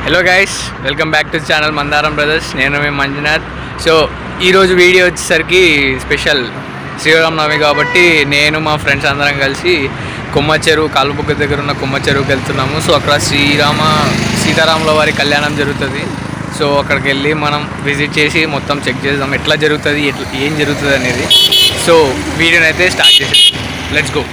Hello guys, welcome back to channel మందారం brothers. నేను మీ Manjunath. So ఈరోజు వీడియో వచ్చేసరికి స్పెషల్ శ్రీరామ నవమి కాబట్టి నేను మా ఫ్రెండ్స్ అందరం కలిసి కొమ్మ చెరువు కాలుబుగ్గ దగ్గర ఉన్న కొమ్మ చెరువుకి వెళ్తున్నాము. సో అక్కడ సీతారాముల వారి కళ్యాణం జరుగుతుంది. సో అక్కడికి వెళ్ళి మనం విజిట్ చేసి మొత్తం చెక్ చేద్దాం ఎట్లా జరుగుతుంది, ఏం జరుగుతుంది అనేది. సో వీడియోని అయితే స్టార్ట్ చేసేది. Let's go.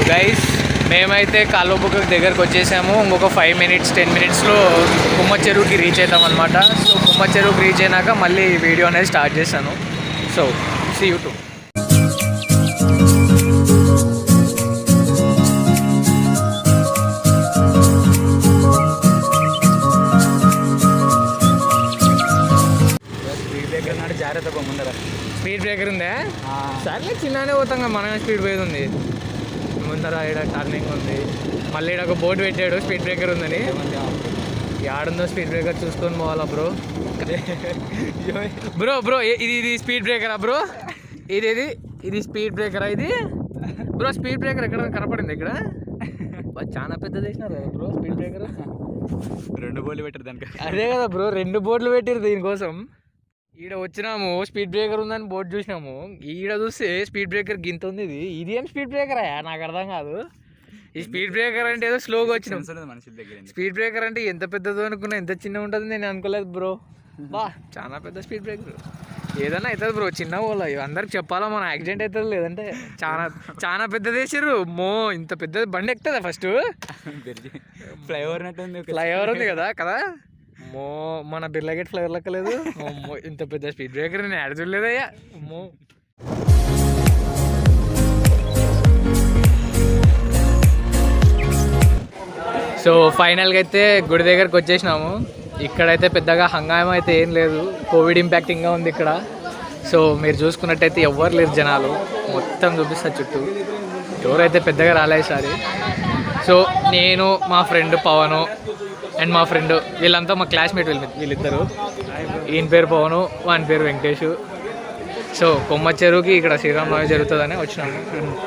గైస్, మేమైతే కాలుబుగ్గ దగ్గరకు వచ్చేసాము. ఇంకొక 5 minutes 10 minutesలో కొమ్మ చెరువుకి రీచ్ అవుతాం అనమాట. సో కొమ్మ చెరువుకి రీచ్ అయినాక మళ్ళీ వీడియో అనేది స్టార్ట్ చేశాను. So see you too. Speed breaker నాడు జాగ్రత్త. ముందర స్పీడ్ బ్రేకర్ ఉందా? సర్లే, చిన్ననే పోతాం కదా, మనమే స్పీడ్ పోయేది ఉంది. ముందర ఇక్కడ టర్నింగ్ ఉంది. మళ్ళీ ఇక్కడ ఒక బోర్డు పెట్టాడు స్పీడ్ బ్రేకర్ ఉందని. ఏడుందో స్పీడ్ బ్రేకర్ చూసుకొని పోవాలా బ్రో. బ్రో ఇది స్పీడ్ బ్రేకరా బ్రో? ఇది స్పీడ్ బ్రేకరా ఇది బ్రో? స్పీడ్ బ్రేకర్ ఎక్కడ కనపడింది? ఇక్కడ చాలా పెద్ద చేసినారు కదా బ్రో స్పీడ్ బ్రేకర్. 2 బోర్డులు పెట్టారు దానికి. అదే కదా బ్రో, 2 బోర్డులు పెట్టారు దీనికోసం. ఈడ వచ్చినాము, స్పీడ్ బ్రేకర్ ఉందని బోర్డు చూసినాము. ఈడ చూస్తే స్పీడ్ బ్రేకర్ గింత ఉంది. ఇది ఏం స్పీడ్ బ్రేకరా? నాకు అర్థం కాదు. ఈ స్పీడ్ బ్రేకర్ అంటే ఏదో స్లోగా వచ్చినాం. స్పీడ్ బ్రేకర్ అంటే ఎంత పెద్దదో అనుకున్నా, ఎంత చిన్న ఉంటుంది నేను అనుకోలేదు బ్రో. బా చాలా పెద్ద స్పీడ్ బ్రేకర్. ఏదన్నా అవుతుంది బ్రో, చిన్న పోలా. అందరికి చెప్పాలా, మన యాక్సిడెంట్ అవుతుంది. లేదంటే చాలా పెద్దది వేసారు. ఇంత పెద్ద బండి ఎక్కుతుందా? ఫస్ట్ ఫ్లైఓవర్ ఉంది కదా. మన బిర్లా గేట్ ఫ్లైఓవర్ లెక్కలేదు. ఇంత పెద్ద స్పీడ్ బ్రేకర్ నేను యాడ్ చూడలేదయ్యా. సో ఫైనల్గా అయితే గుడి దగ్గరకు వచ్చేసినాము. ఇక్కడైతే పెద్దగా హంగామా అయితే ఏం లేదు. కోవిడ్ ఇంపాక్టింగ్గా ఉంది ఇక్కడ. సో మీరు చూసుకున్నట్టయితే ఎవ్వరు లేరు, జనాలు మొత్తం చూపిస్తారు చుట్టూ. ఎవరైతే పెద్దగా రాలేదు ఈసారి. సో నేను, మా ఫ్రెండ్ పవను అండ్ మా ఫ్రెండ్, వీళ్ళంతా మా క్లాస్మేట్. వీళ్ళిద్దరు, ఈయన పేరు పవను, వాని పేరు వెంకటేష్. సో కొమ్మ చెరువుకి ఇక్కడ శ్రీరామ నవమి జరుగుతుందని వచ్చినాము.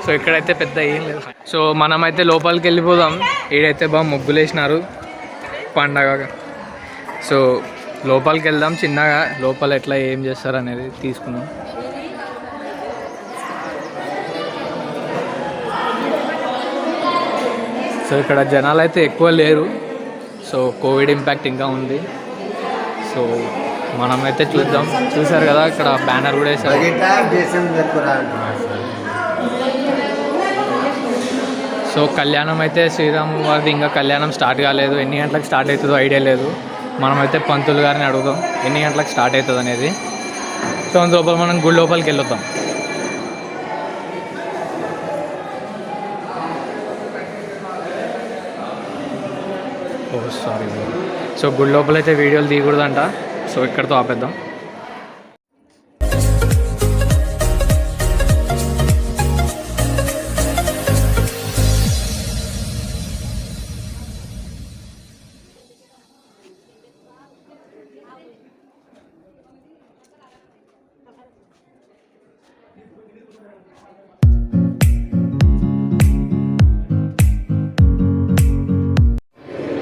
సో ఇక్కడైతే పెద్ద ఏం లేదు. సో మనమైతే లోపలికి వెళ్ళిపోదాం. ఈడైతే బాగా ముగ్గులు వేసినారు పండగ. సో లోపలికి వెళ్దాం చిన్నగా. లోపల ఎట్లా ఏం చేస్తారు అనేది తీసుకుందాం. సో ఇక్కడ జనాలు అయితే ఎక్కువ లేరు. సో కోవిడ్ ఇంపాక్ట్ ఇంకా ఉంది. సో మనమైతే చూద్దాం. చూసారు కదా, ఇక్కడ బ్యానర్ కూడా వేసారు. సో కళ్యాణం అయితే శ్రీరాము వారిది ఇంకా కళ్యాణం స్టార్ట్ కాలేదు. ఎన్ని గంటలకు స్టార్ట్ అవుతుందో ఐడియా లేదు. మనమైతే పంతులు గారిని అడుగుదాం ఎన్ని గంటలకు స్టార్ట్ అవుతుంది అనేది. సో అందులోపల మనం గుడి లోపలికి వెళ్ళొద్దాం. ఓ సారీ. సో గుడి లోపల అయితే వీడియోలు తీయకూడదంట. సో ఇక్కడితో ఆపేద్దాం.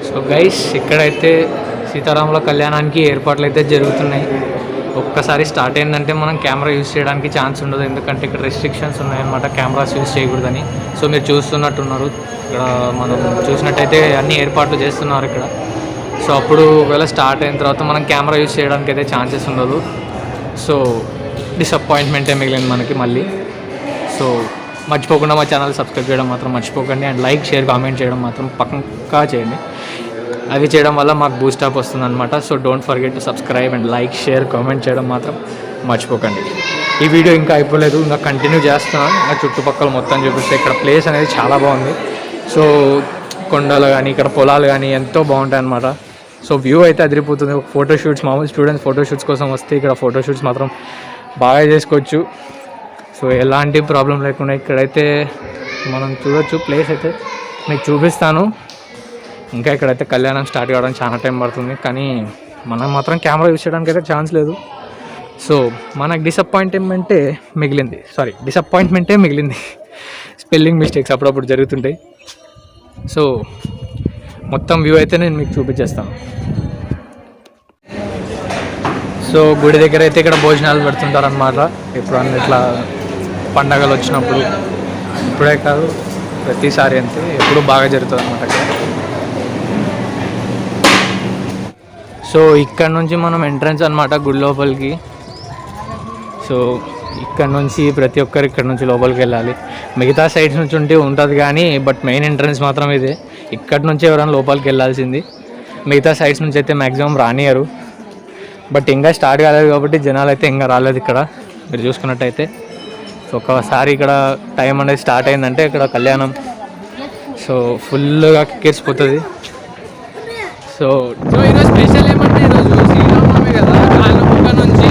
సో గైస్, ఇక్కడైతే సీతారాముల కళ్యాణానికి ఏర్పాట్లు అయితే జరుగుతున్నాయి. ఒక్కసారి స్టార్ట్ అయిందంటే మనం కెమెరా యూజ్ చేయడానికి ఛాన్స్ ఉండదు. ఎందుకంటే ఇక్కడ రెస్ట్రిక్షన్స్ ఉన్నాయన్నమాట, కెమెరాస్ యూజ్ చేయకూడదని. సో మీరు చూస్తున్నట్టున్నారు, ఇక్కడ మనం చూసినట్టయితే అన్ని ఏర్పాట్లు చేస్తున్నారు ఇక్కడ. సో అప్పుడు ఒకవేళ స్టార్ట్ అయిన తర్వాత మనం కెమెరా యూజ్ చేయడానికి అయితే ఛాన్సెస్ ఉండదు. సో డిసప్పాయింట్మెంటే మిగిలింది మనకి మళ్ళీ. సో మర్చిపోకుండా మా ఛానల్ సబ్స్క్రైబ్ చేయడం మాత్రం మర్చిపోకండి. అండ్ లైక్, షేర్, కామెంట్ చేయడం మాత్రం పక్కా చేయండి. అవి చేయడం వల్ల మాకు బూస్టప్ వస్తుంది అనమాట. So don't forget to subscribe and like, share, comment చేయడం మాత్రం మర్చిపోకండి. ఈ వీడియో ఇంకా అయిపోలేదు, ఇంకా కంటిన్యూ చేస్తున్నాను. ఇంకా చుట్టుపక్కల మొత్తం చూపిస్తే ఇక్కడ ప్లేస్ అనేది చాలా బాగుంది. సో కొండలు కానీ ఇక్కడ పొలాలు కానీ ఎంతో బాగుంటాయి అనమాట. సో వ్యూ అయితే అదిరిపోతుంది. ఫోటోషూట్స్, మామూలు స్టూడెంట్స్ ఫోటోషూట్స్ కోసం వస్తే ఇక్కడ ఫోటోషూట్స్ మాత్రం బాగా చేసుకోవచ్చు. సో ఎలాంటి ప్రాబ్లం లేకుండా ఇక్కడైతే మనం చూడొచ్చు. ప్లేస్ అయితే మీకు చూపిస్తాను. ఇంకా ఇక్కడైతే కళ్యాణం స్టార్ట్ కావడానికి చాలా టైం పడుతుంది, కానీ మనం మాత్రం కెమెరా యూస్ చేయడానికి అయితే ఛాన్స్ లేదు. సో మనకు డిసప్పాయింట్మెంటే మిగిలింది. స్పెల్లింగ్ మిస్టేక్స్ అప్పుడప్పుడు జరుగుతుంటాయి. సో మొత్తం వ్యూ అయితే నేను మీకు చూపించేస్తాను. సో గుడి దగ్గర అయితే ఇక్కడ భోజనాలు పెడుతుంటారు అన్నమాట. ఎప్పుడన్నా ఇట్లా పండగలు వచ్చినప్పుడు, ఇప్పుడే కాదు ప్రతిసారి అంతే, ఎప్పుడు బాగా జరుగుతుంది అన్నమాట ఇక్కడ. సో ఇక్కడ నుంచి మనం ఎంట్రన్స్ అన్నమాట గుడి లోపలికి. సో ఇక్కడ నుంచి ప్రతి ఒక్కరు ఇక్కడ నుంచి లోపలికి వెళ్ళాలి. మిగతా సైడ్స్ నుంచి ఉంటుంది కానీ బట్ మెయిన్ ఎంట్రన్స్ మాత్రం ఇదే. ఇక్కడ నుంచి ఎవరైనా లోపలికి వెళ్ళాల్సింది. మిగతా సైడ్స్ నుంచి అయితే మ్యాక్సిమం రానియరు. బట్ ఇంకా స్టార్ట్ కాలేదు కాబట్టి జనాలు అయితే ఇంకా రాలేదు ఇక్కడ మీరు చూసుకున్నట్టయితే. సో ఒకసారి ఇక్కడ టైం అనేది స్టార్ట్ అయిందంటే ఇక్కడ కళ్యాణం సో ఫుల్గా కిక్కేసిపోతుంది. సో ఈరోజు స్పెషల్ ఏమంటే ఈరోజు శ్రీరామనవమి కదా, కాళ్ళముక్క నుంచి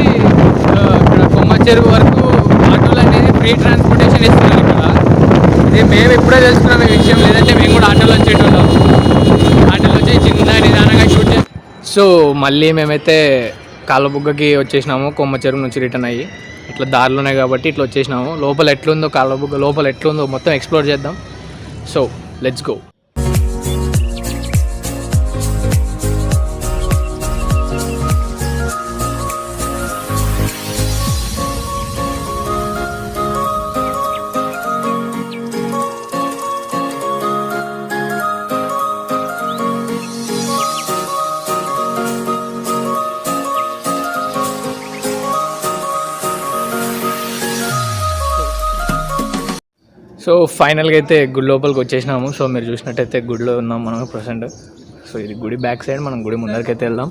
ఇక్కడ కొమ్మ చెరువు వరకు ఆటోలు అనేది ఫ్రీ ట్రాన్స్పోర్టేషన్ ఇస్తున్నారు ఇక్కడ. ఇది మేము ఇప్పుడే తెలుసుకున్నాం ఈ విషయం, లేదంటే మేము కూడా ఆటోలో వచ్చేటోళ్ళం. ఆటోలో వచ్చి చిన్న నిదానంగా షూట్ చేస్తాం. సో మళ్ళీ మేమైతే కాళ్ళబుగ్గకి వచ్చేసినాము. కొమ్మ చెరువు నుంచి రిటర్న్ అయ్యి ఇట్లా దారిలోనే కాబట్టి ఇట్లా వచ్చేసినాము. లోపల ఎట్లుందో కాళ్ళబుగ్గ లోపల ఎట్లుందో మొత్తం ఎక్స్ప్లోర్ చేద్దాం. So let's go. సో ఫైనల్గా అయితే గుడి లోపలికి వచ్చేసినాము. సో మీరు చూసినట్టయితే గుడిలో ఉన్నాం మనం ప్రజెంట్. సో ఇది గుడి బ్యాక్ సైడ్, మనం గుడి ముందరికైతే వెళ్దాం.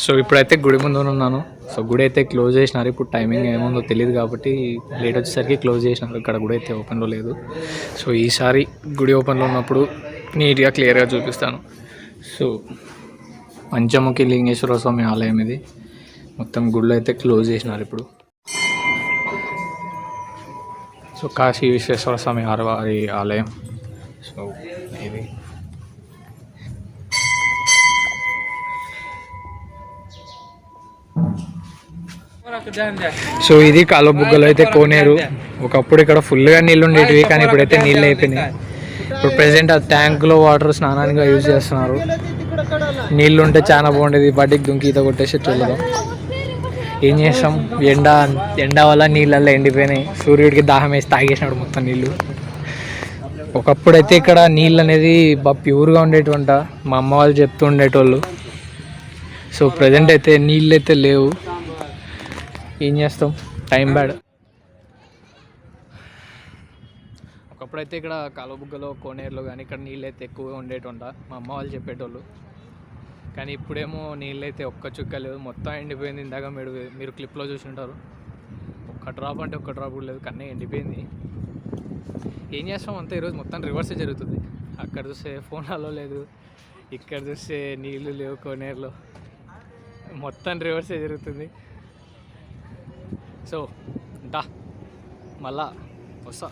సో ఇప్పుడైతే గుడి ముందు ఉన్నాను. సో గుడి అయితే క్లోజ్ చేసినారు. ఇప్పుడు టైమింగ్ ఏముందో తెలియదు కాబట్టి లేట్ వచ్చేసరికి క్లోజ్ చేసినారు. ఇక్కడ గుడి అయితే ఓపెన్లో లేదు. సో ఈసారి గుడి ఓపెన్లో ఉన్నప్పుడు నీట్గా క్లియర్గా చూపిస్తాను. సో పంచముఖి లింగేశ్వర స్వామి ఆలయం ఇది. మొత్తం గుడిలో అయితే క్లోజ్ చేసినారు ఇప్పుడు. సో కాశీ విశ్వేశ్వర స్వామి వారి ఆలయం. సో ఇది సో ఇది కాలువబుగ్గలో అయితే కోనేరు. ఒకప్పుడు ఇక్కడ ఫుల్గా నీళ్ళు ఉండేటివి కానీ ఇప్పుడైతే నీళ్ళు అయిపోయినాయి. ఇప్పుడు ప్రెసెంట్ ఆ ట్యాంకులో వాటర్ స్నానానికి యూజ్ చేస్తున్నారు. నీళ్ళు ఉంటే చాలా బాగుండేది, బయటికి దుంకి ఈత కొట్టేసి చూడదాం. ఏం చేస్తాం, ఎండ వల్ల నీళ్ళల్లో ఎండిపోయినాయి. సూర్యుడికి దాహం వేసి తాగేసినాడు మొత్తం నీళ్ళు. ఒకప్పుడైతే ఇక్కడ నీళ్ళు అనేది బాగా ప్యూర్గా ఉండేటివంట, మా అమ్మ వాళ్ళు చెప్తూ ఉండేటోళ్ళు. సో ప్రజెంట్ అయితే నీళ్ళు అయితే లేవు. ఏం చేస్తాం, టైం బ్యాడ్. ఒకప్పుడైతే ఇక్కడ కాలువబుగ్గలో కోనేరులో కానీ ఇక్కడ నీళ్ళు అయితే ఎక్కువగా ఉండేటంట, మా అమ్మ వాళ్ళు చెప్పేటోళ్ళు. కానీ ఇప్పుడేమో నీళ్ళు అయితే ఒక్క చుక్క లేదు, మొత్తం ఎండిపోయింది. ఇందాక మీరు క్లిప్లో చూసి ఉంటారు, ఒక్క డ్రాప్ అంటే ఒక్క డ్రాప్ కూడా లేదు, కన్నా ఎండిపోయింది. ఏం చేస్తాం అంతా, ఈరోజు మొత్తం రివర్సే జరుగుతుంది. అక్కడ చూస్తే ఫోన్లలో లేదు, ఇక్కడ చూస్తే నీళ్ళు లేవు కోనేరులో, మొత్తం రివర్సే జరుగుతుంది. సో మళ్ళా వస్తా.